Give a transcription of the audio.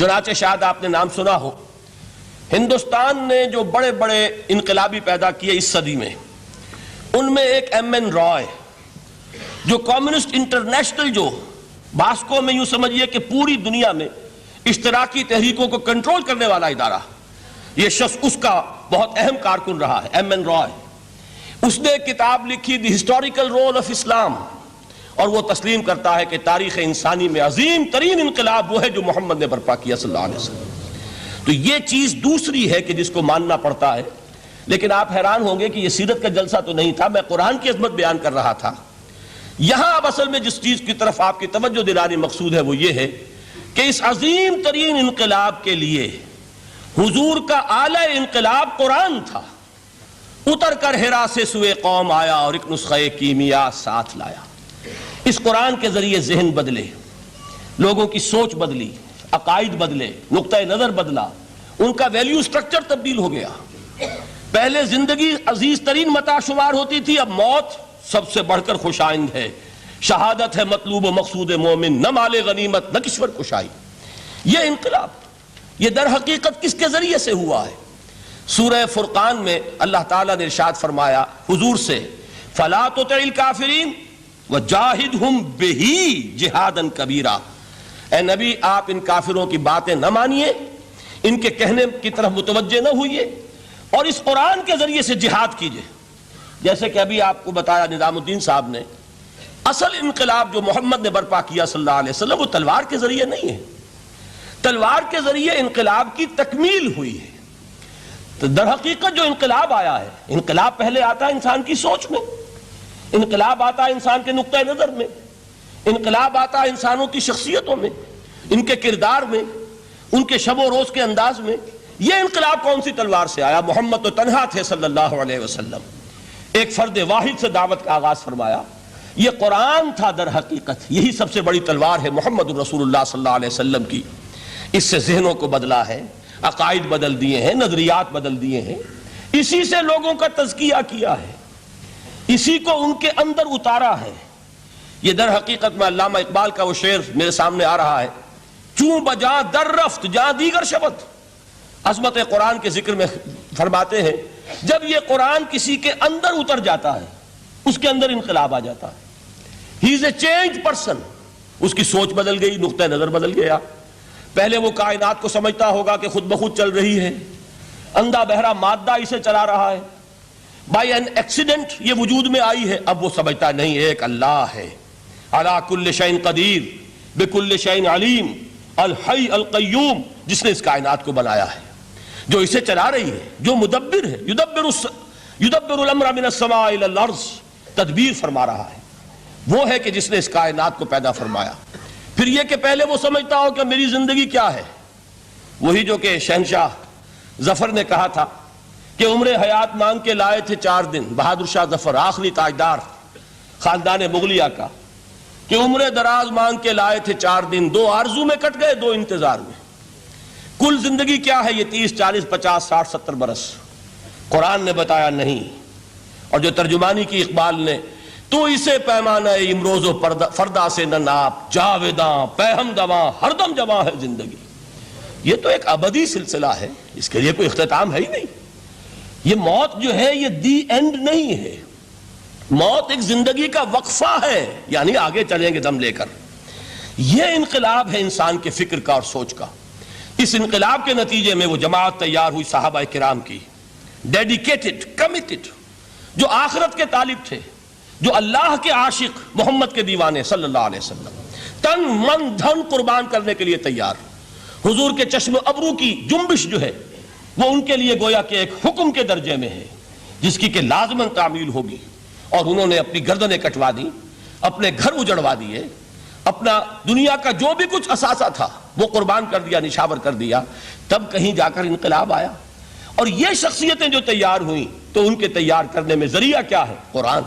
چنانچہ شاید آپ نے نام سنا ہو، ہندوستان نے جو بڑے بڑے انقلابی پیدا کیے اس صدی میں، ان میں ایک ایم این رائے، جو کمیونسٹ انٹرنیشنل، جو باسکو میں یوں سمجھیے کہ پوری دنیا میں اشتراکی تحریکوں کو کنٹرول کرنے والا ادارہ، یہ شخص اس کا بہت اہم کارکن رہا ہے، ایم این رائے۔ اس نے ایک کتاب لکھی دی ہسٹوریکل رول آف اسلام، اور وہ تسلیم کرتا ہے کہ تاریخ انسانی میں عظیم ترین انقلاب وہ ہے جو محمد نے برپا کیا صلی اللہ علیہ وسلم۔ تو یہ چیز دوسری ہے کہ جس کو ماننا پڑتا ہے، لیکن آپ حیران ہوں گے کہ یہ سیرت کا جلسہ تو نہیں تھا، میں قرآن کی عظمت بیان کر رہا تھا۔ یہاں اب اصل میں جس چیز کی طرف آپ کی توجہ دلانی مقصود ہے وہ یہ ہے کہ اس عظیم ترین انقلاب کے لیے حضور کا اعلی انقلاب قرآن تھا۔ اتر کر حرا سے سوئے قوم آیا اور ایک نسخہ کیمیا ساتھ لایا۔ اس قرآن کے ذریعے ذہن بدلے، لوگوں کی سوچ بدلی، عقائد بدلے، نقطہ نظر بدلا، ان کا ویلیو سٹرکچر تبدیل ہو گیا۔ پہلے زندگی عزیز ترین متاع شمار ہوتی تھی، اب موت سب سے بڑھ کر خوش آئند ہے۔ شہادت ہے مطلوب و مقصود مومن، نہ مال غنیمت نہ کشور کشائی۔ یہ انقلاب یہ در حقیقت کس کے ذریعے سے ہوا ہے؟ سورہ فرقان میں اللہ تعالیٰ نے ارشاد فرمایا حضور سے، فَلَا تُطِعِ الْكَافِرِينَ وَجَاهِدْهُمْ بِهِ جِهَادًا كَبِيرًا۔ اے نبی آپ ان کافروں کی باتیں نہ مانیے، ان کے کہنے کی طرف متوجہ نہ ہوئیے، اور اس قرآن کے ذریعے سے جہاد کیجئے۔ جیسے کہ ابھی آپ کو بتایا نظام الدین صاحب نے، اصل انقلاب جو محمد نے برپا کیا صلی اللہ علیہ وسلم وہ تلوار کے ذریعے نہیں ہے، تلوار کے ذریعے انقلاب کی تکمیل ہوئی ہے۔ تو در حقیقت جو انقلاب آیا ہے، انقلاب پہلے آتا ہے انسان کی سوچ میں، انقلاب آتا ہے انسان کے نقطہ نظر میں، انقلاب آتا ہے انسانوں کی شخصیتوں میں، ان کے کردار میں، ان کے شب و روز کے انداز میں۔ یہ انقلاب کون سی تلوار سے آیا؟ محمد تو تنہا تھے صلی اللہ علیہ وسلم، ایک فرد واحد سے دعوت کا آغاز فرمایا۔ یہ قرآن تھا در حقیقت، یہی سب سے بڑی تلوار ہے محمد الرسول اللہ صلی اللہ علیہ وسلم کی۔ اس سے ذہنوں کو بدلا ہے، عقائد بدل دیے ہیں، نظریات بدل دیے ہیں، اسی سے لوگوں کا تزکیہ کیا ہے، اسی کو ان کے اندر اتارا ہے۔ یہ در حقیقت میں علامہ اقبال کا وہ شعر میرے سامنے آ رہا ہے، چوں بجا در رفت جہاں دیگر شبد۔ عظمت قرآن کے ذکر میں فرماتے ہیں جب یہ قرآن کسی کے اندر اتر جاتا ہے اس کے اندر انقلاب آ جاتا ہے۔ ہی از اے چینج پرسن، اس کی سوچ بدل گئی، نقطہ نظر بدل گیا۔ پہلے وہ کائنات کو سمجھتا ہوگا کہ خود بخود چل رہی ہے، اندھا بہرا مادہ اسے چلا رہا ہے، بائی این ایکسیڈنٹ یہ وجود میں آئی ہے۔ اب وہ سمجھتا نہیں ایک اللہ ہے، علی کل شیء قدیر بکل شیء علیم، الحی القیوم، جس نے اس کائنات کو بنایا ہے، جو اسے چلا رہی ہے، جو مدبر ہے، یدبر الامر من السماء الی الارض، تدبیر فرما رہا ہے، وہ ہے کہ جس نے اس کائنات کو پیدا فرمایا۔ پھر یہ کہ پہلے وہ سمجھتا ہو کہ میری زندگی کیا ہے، وہی جو کہ شہنشاہ ظفر نے کہا تھا کہ عمر حیات مانگ کے لائے تھے 4 دن، بہادر شاہ ظفر آخری تاجدار خاندان مغلیہ کا، کہ عمر دراز مانگ کے لائے تھے 4 دن، 2 آرزو میں کٹ گئے 2 انتظار میں۔ کل زندگی کیا ہے؟ یہ 30 40 50 60 70 برس۔ قرآن نے بتایا نہیں، اور جو ترجمانی کی اقبال نے، تو اسے پیمانہ امروز و فردا سے نہ ناپ، جاویداں پہم دواں ہر دم جواں ہے زندگی۔ یہ تو ایک ابدی سلسلہ ہے، اس کے لیے کوئی اختتام ہے ہی نہیں۔ یہ موت جو ہے یہ دی اینڈ نہیں ہے، موت ایک زندگی کا وقفہ ہے، یعنی آگے چلیں گے دم لے کر۔ یہ انقلاب ہے انسان کے فکر کا اور سوچ کا۔ اس انقلاب کے نتیجے میں وہ جماعت تیار ہوئی صحابہ کرام کی، ڈیڈیکیٹڈ، کمیٹڈ، جو آخرت کے طالب تھے، جو اللہ کے عاشق، محمد کے دیوانے صلی اللہ علیہ وسلم، تن من دھن قربان کرنے کے لیے تیار۔ حضور کے چشم ابرو کی جنبش جو ہے وہ ان کے لیے گویا کہ ایک حکم کے درجے میں ہے، جس کی کہ لازماً تعمیل ہوگی۔ اور انہوں نے اپنی گردنیں کٹوا دی، اپنے گھر اجڑوا دیے، اپنا دنیا کا جو بھی کچھ اثاثہ تھا وہ قربان کر دیا، نشاور کر دیا، تب کہیں جا کر انقلاب آیا۔ اور یہ شخصیتیں جو تیار ہوئیں تو ان کے تیار کرنے میں ذریعہ کیا ہے؟ قرآن۔